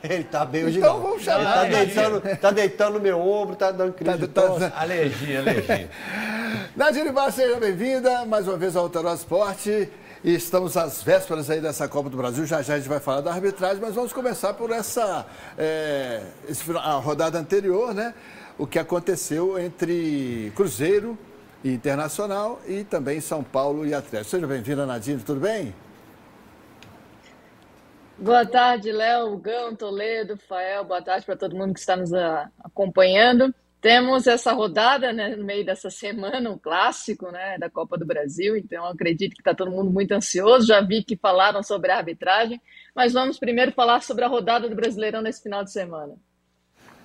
Ele tá bem hoje então não. Vamos chamar. Tá deitando no meu ombro, tá dando crise de tosse. Alergia. Nadine Bastos, seja bem-vinda mais uma vez ao Alterosa Esporte. E estamos às vésperas aí dessa Copa do Brasil. Já a gente vai falar da arbitragem, mas vamos começar por a rodada anterior, né? O que aconteceu entre Cruzeiro e Internacional e também São Paulo e Atlético. Seja bem-vinda, Nadine, tudo bem? Boa tarde, Léo, Gão, Toledo, Fael, boa tarde para todo mundo que está nos acompanhando. Temos essa rodada, né, no meio dessa semana, um clássico, né, da Copa do Brasil, então acredito que está todo mundo muito ansioso. Já vi que falaram sobre a arbitragem, mas vamos primeiro falar sobre a rodada do Brasileirão nesse final de semana.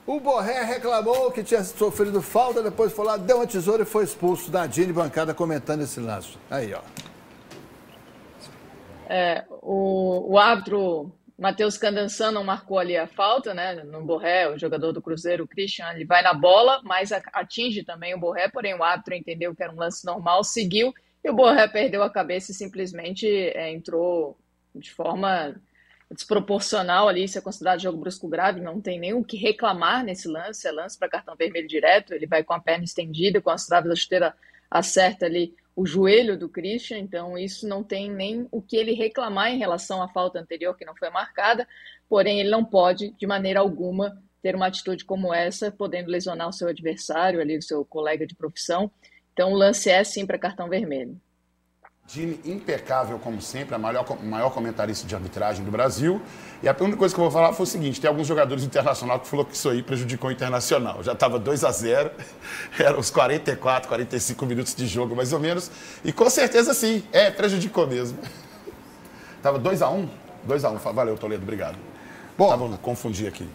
O Borré reclamou que tinha sofrido falta, depois foi lá, deu uma tesoura e foi expulso. Nadine, bancada, comentando esse lance. Aí, ó. O árbitro Matheus Candançan não marcou ali a falta, né, no Borré, o jogador do Cruzeiro, o Christian, ele vai na bola, mas atinge também o Borré, porém o árbitro entendeu que era um lance normal, seguiu, e o Borré perdeu a cabeça e simplesmente entrou de forma desproporcional ali, isso é considerado jogo brusco grave, não tem nem o que reclamar nesse lance, é lance para cartão vermelho direto, ele vai com a perna estendida, com as traves da chuteira acerta ali o joelho do Christian, então isso não tem nem o que ele reclamar em relação à falta anterior que não foi marcada, porém ele não pode de maneira alguma ter uma atitude como essa, podendo lesionar o seu adversário, ali, o seu colega de profissão, então o lance é sim para cartão vermelho. Time impecável, como sempre, a maior comentarista de arbitragem do Brasil. E a única coisa que eu vou falar foi o seguinte: tem alguns jogadores internacionais que falou que isso aí prejudicou o Internacional. Já estava 2-0, eram os 44, 45 minutos de jogo, mais ou menos. E com certeza, sim, prejudicou mesmo. Estava 2-1? 2-1. Valeu, Toledo, obrigado. Bom, confundi aqui.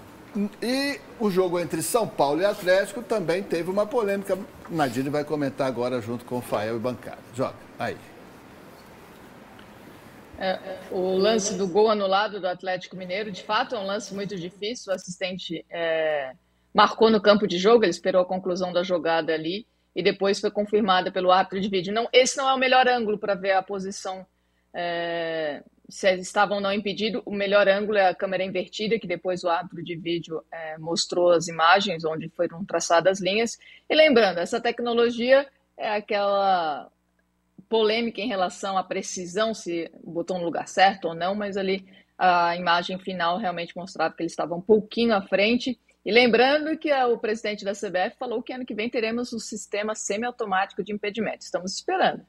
E o jogo entre São Paulo e Atlético também teve uma polêmica. Nadine vai comentar agora junto com o Fael e bancada. Joga, aí. O lance do gol anulado do Atlético Mineiro, de fato, é um lance muito difícil. O assistente marcou no campo de jogo, ele esperou a conclusão da jogada ali e depois foi confirmada pelo árbitro de vídeo. Não, esse não é o melhor ângulo para ver a posição, se estavam ou não impedido. O melhor ângulo é a câmera invertida, que depois o árbitro de vídeo mostrou as imagens onde foram traçadas as linhas. E lembrando, essa tecnologia é aquela polêmica em relação à precisão, se botou no lugar certo ou não, mas ali a imagem final realmente mostrava que ele estava um pouquinho à frente. E lembrando que o presidente da CBF falou que ano que vem teremos um sistema semiautomático de impedimento. Estamos esperando.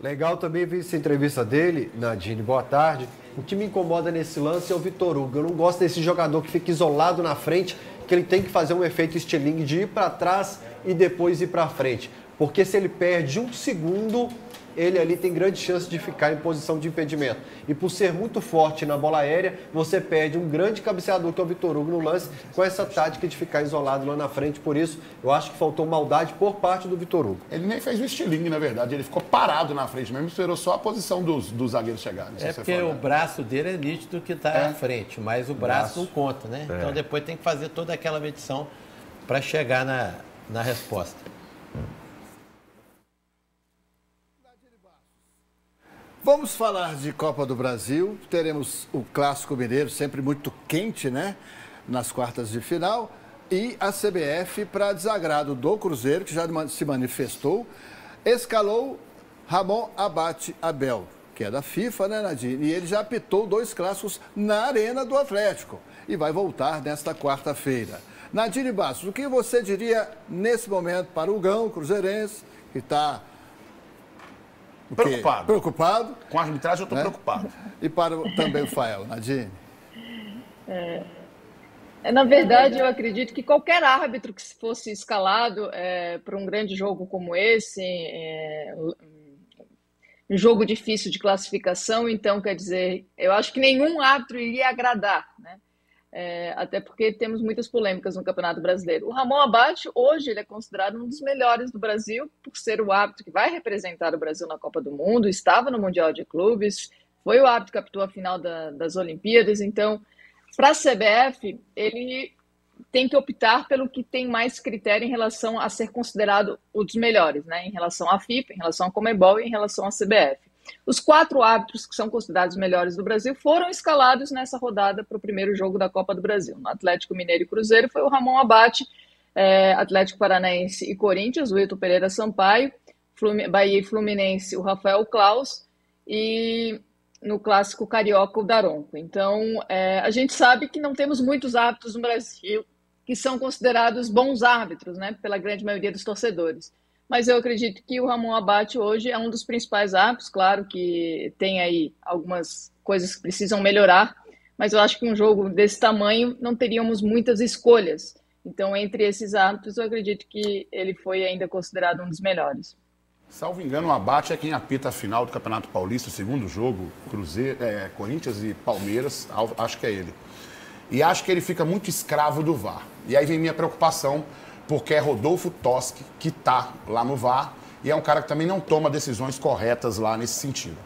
Legal também ver essa entrevista dele, Nadine, boa tarde. O que me incomoda nesse lance é o Vitor Hugo. Eu não gosto desse jogador que fica isolado na frente, que ele tem que fazer um efeito estilingue de ir para trás e depois ir para frente. Porque se ele perde um segundo, ele ali tem grande chance de ficar em posição de impedimento. E por ser muito forte na bola aérea, você perde um grande cabeceador, que é o Vitor Hugo, no lance, com essa tática de ficar isolado lá na frente. Por isso, eu acho que faltou maldade por parte do Vitor Hugo. Ele nem fez o estilingue, na verdade. Ele ficou parado na frente mesmo, esperou só a posição do zagueiro chegar. Porque o braço dele é nítido que está à frente, mas o braço não conta, né? Então depois tem que fazer toda aquela medição para chegar na resposta. Vamos falar de Copa do Brasil. Teremos o Clássico Mineiro, sempre muito quente, né? Nas quartas de final. E a CBF, para desagrado do Cruzeiro, que já se manifestou, escalou Ramon Abate Abel, que é da FIFA, né, Nadine? E ele já apitou 2 clássicos na Arena do Atlético. E vai voltar nesta quarta-feira. Nadine Bastos, o que você diria nesse momento para o Gão cruzeirense, que está preocupado? Com a arbitragem eu estou preocupado. E para também o Fael, Nadine? Na verdade, eu acredito que qualquer árbitro que fosse escalado para um grande jogo como esse, um jogo difícil de classificação, então, quer dizer, eu acho que nenhum árbitro iria agradar, né? Até porque temos muitas polêmicas no Campeonato Brasileiro. O Ramon Abate, hoje, ele é considerado um dos melhores do Brasil, por ser o árbitro que vai representar o Brasil na Copa do Mundo, estava no Mundial de Clubes, foi o árbitro que captou a final das Olimpíadas. Então, para a CBF, ele tem que optar pelo que tem mais critério em relação a ser considerado um dos melhores, né? Em relação à FIFA, em relação à Conmebol e em relação à CBF. Os 4 árbitros que são considerados melhores do Brasil foram escalados nessa rodada para o primeiro jogo da Copa do Brasil. No Atlético Mineiro e Cruzeiro foi o Ramon Abate, Atlético Paranaense e Corinthians, o Wilton Pereira Sampaio, Bahia e Fluminense, o Rafael Claus, e no clássico carioca, o Daronco. Então, a gente sabe que não temos muitos árbitros no Brasil que são considerados bons árbitros, né, pela grande maioria dos torcedores. Mas eu acredito que o Ramon Abate hoje é um dos principais árbitros, claro que tem aí algumas coisas que precisam melhorar, mas eu acho que um jogo desse tamanho não teríamos muitas escolhas. Então, entre esses árbitros, eu acredito que ele foi ainda considerado um dos melhores. Salvo engano, o Abate é quem apita a final do Campeonato Paulista, o segundo jogo, Corinthians e Palmeiras, acho que é ele. E acho que ele fica muito escravo do VAR. E aí vem minha preocupação, porque é Rodolfo Toschi que está lá no VAR e é um cara que também não toma decisões corretas lá nesse sentido.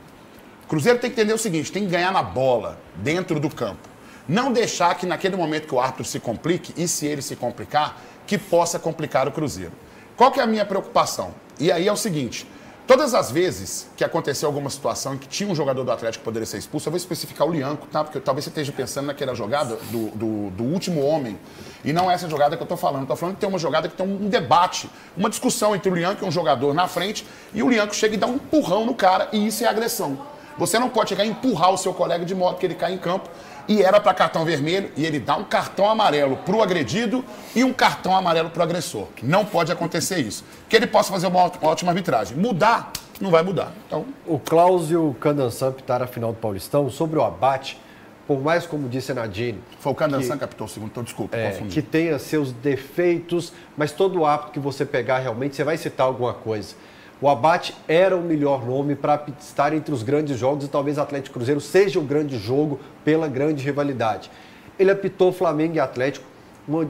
O Cruzeiro tem que entender o seguinte, tem que ganhar na bola, dentro do campo. Não deixar que naquele momento que o árbitro se complique, e se ele se complicar, que possa complicar o Cruzeiro. Qual que é a minha preocupação? E aí é o seguinte, todas as vezes que aconteceu alguma situação em que tinha um jogador do Atlético que poderia ser expulso, eu vou especificar o Lianco, tá? Porque talvez você esteja pensando naquela jogada do último homem, e não é essa jogada que eu estou falando. Eu estou falando que tem uma jogada que tem um debate, uma discussão entre o Lianco e um jogador na frente, e o Lianco chega e dá um empurrão no cara, e isso é agressão. Você não pode chegar e empurrar o seu colega de modo que ele cai em campo, e era para cartão vermelho, e ele dá um cartão amarelo para o agredido e um cartão amarelo para o agressor. Não pode acontecer isso. Que ele possa fazer uma ótima arbitragem. Mudar, não vai mudar. Então... O Klaus e o Candansan pitaram a final do Paulistão. Sobre o Abate, por mais, como disse a Nadine... Foi o Candansan que apitou o segundo, então desculpa, confundi. Que tenha seus defeitos, mas todo árbitro que você pegar realmente, você vai citar alguma coisa. O Abate era o melhor nome para estar entre os grandes jogos e talvez Atlético e Cruzeiro seja o grande jogo pela grande rivalidade. Ele apitou Flamengo e Atlético,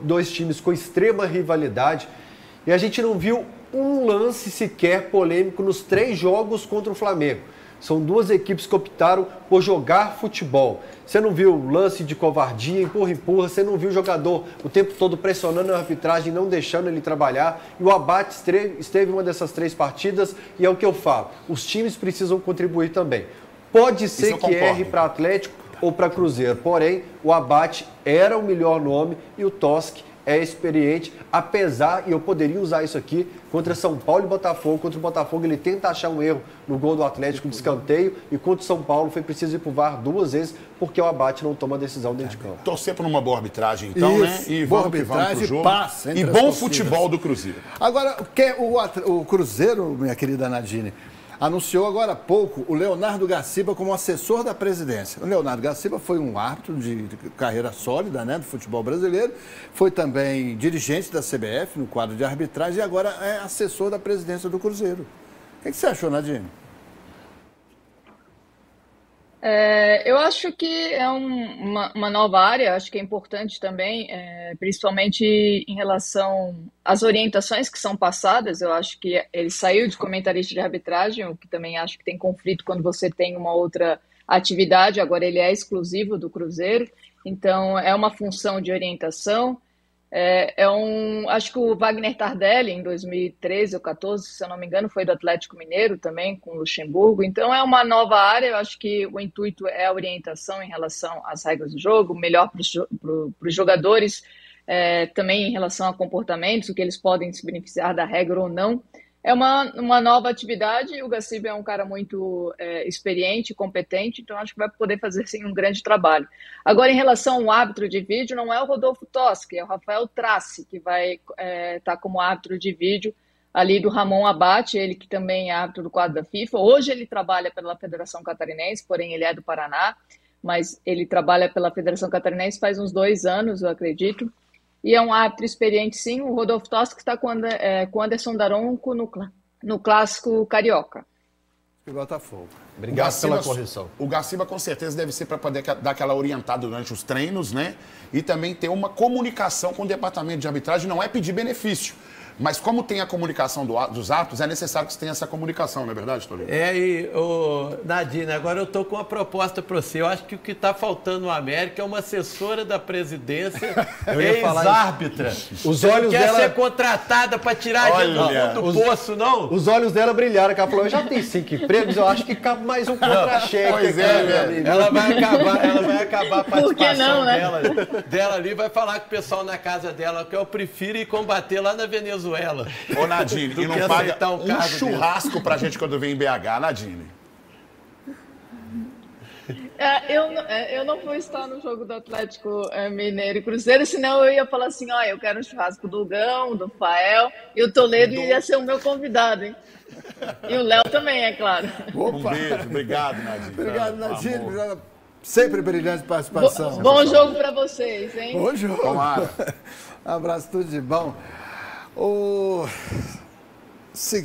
dois times com extrema rivalidade, e a gente não viu um lance sequer polêmico nos 3 jogos contra o Flamengo. São 2 equipes que optaram por jogar futebol. Você não viu lance de covardia, empurra, você não viu o jogador o tempo todo pressionando a arbitragem, não deixando ele trabalhar. E o Abate esteve em uma dessas 3 partidas e é o que eu falo. Os times precisam contribuir também. Pode ser que erre para Atlético ou para Cruzeiro, porém o Abate era o melhor nome e o Toschi é experiente, apesar, e eu poderia usar isso aqui, contra São Paulo e Botafogo. Contra o Botafogo ele tenta achar um erro no gol do Atlético de escanteio, e contra o São Paulo foi preciso ir pro VAR 2 vezes, porque o Abate não toma decisão dentro de campo. Torcer por uma boa arbitragem, então, isso, né? E boa vamos arbitragem, pro jogo. passa E bom futebol do Cruzeiro. Agora, o Cruzeiro, minha querida Nadine, anunciou agora há pouco o Leonardo Gaciba como assessor da presidência. O Leonardo Gaciba foi um árbitro de carreira sólida, né, do futebol brasileiro, foi também dirigente da CBF no quadro de arbitragem e agora é assessor da presidência do Cruzeiro. O que você achou, Nadine? Eu acho que é uma nova área, acho que é importante também, principalmente em relação às orientações que são passadas. Eu acho que ele saiu de comentarista de arbitragem, o que também acho que tem conflito quando você tem uma outra atividade, agora ele é exclusivo do Cruzeiro, então é uma função de orientação. Acho que o Wagner Tardelli, em 2013 ou 2014, se eu não me engano, foi do Atlético Mineiro também, com o Luxemburgo. Então é uma nova área, eu acho que o intuito é a orientação em relação às regras do jogo, melhor para os jogadores, também em relação a comportamentos, o que eles podem se beneficiar da regra ou não. É uma nova atividade, o Gaciba é um cara muito experiente, competente, então acho que vai poder fazer sim um grande trabalho. Agora, em relação ao árbitro de vídeo, não é o Rodolfo Toschi, é o Rafael Trace, que vai estar como árbitro de vídeo ali do Ramon Abate, ele que também é árbitro do quadro da FIFA. Hoje ele trabalha pela Federação Catarinense, porém ele é do Paraná, mas ele trabalha pela Federação Catarinense faz uns 2 anos, eu acredito. E é um árbitro experiente, sim. O Rodolfo Toschi está com o Anderson Daronco no clássico carioca. E Botafogo. Obrigado pela correção. O Gaciba, com certeza, deve ser para poder dar aquela orientada durante os treinos, né? E também ter uma comunicação com o departamento de arbitragem. Não é pedir benefício, Mas como tem a comunicação dos atos, é necessário que você tenha essa comunicação, não é verdade, Toledo? Nadine, agora eu estou com uma proposta para você. Eu acho que o que está faltando no América é uma assessora da presidência, ex-árbitra. Os olhos quer dela... ser contratada para tirar a gente do poço, não? Os olhos dela brilharam, que ela falou, eu já tenho 5 empregos, eu acho que cabe mais um contra-cheque. Pois aqui, meu amigo. Ela vai acabar a participação não, né? dela ali, vai falar com o pessoal na casa dela que eu prefiro ir combater lá na Venezuela. Ô, Nadine, e não paga um churrasco pra gente quando vem em BH, Nadine? Eu não vou estar no jogo do Atlético Mineiro e Cruzeiro, senão eu ia falar assim, ó, eu quero um churrasco do Gão, do Fael, e o Toledo ia ser o meu convidado, hein? E o Léo também, é claro. Um beijo, obrigado, Nadine. Obrigado, Nadine. Sempre brilhante participação. Bom jogo pra vocês, hein? Bom jogo. Tomara. Um abraço, tudo de bom. Seguinte.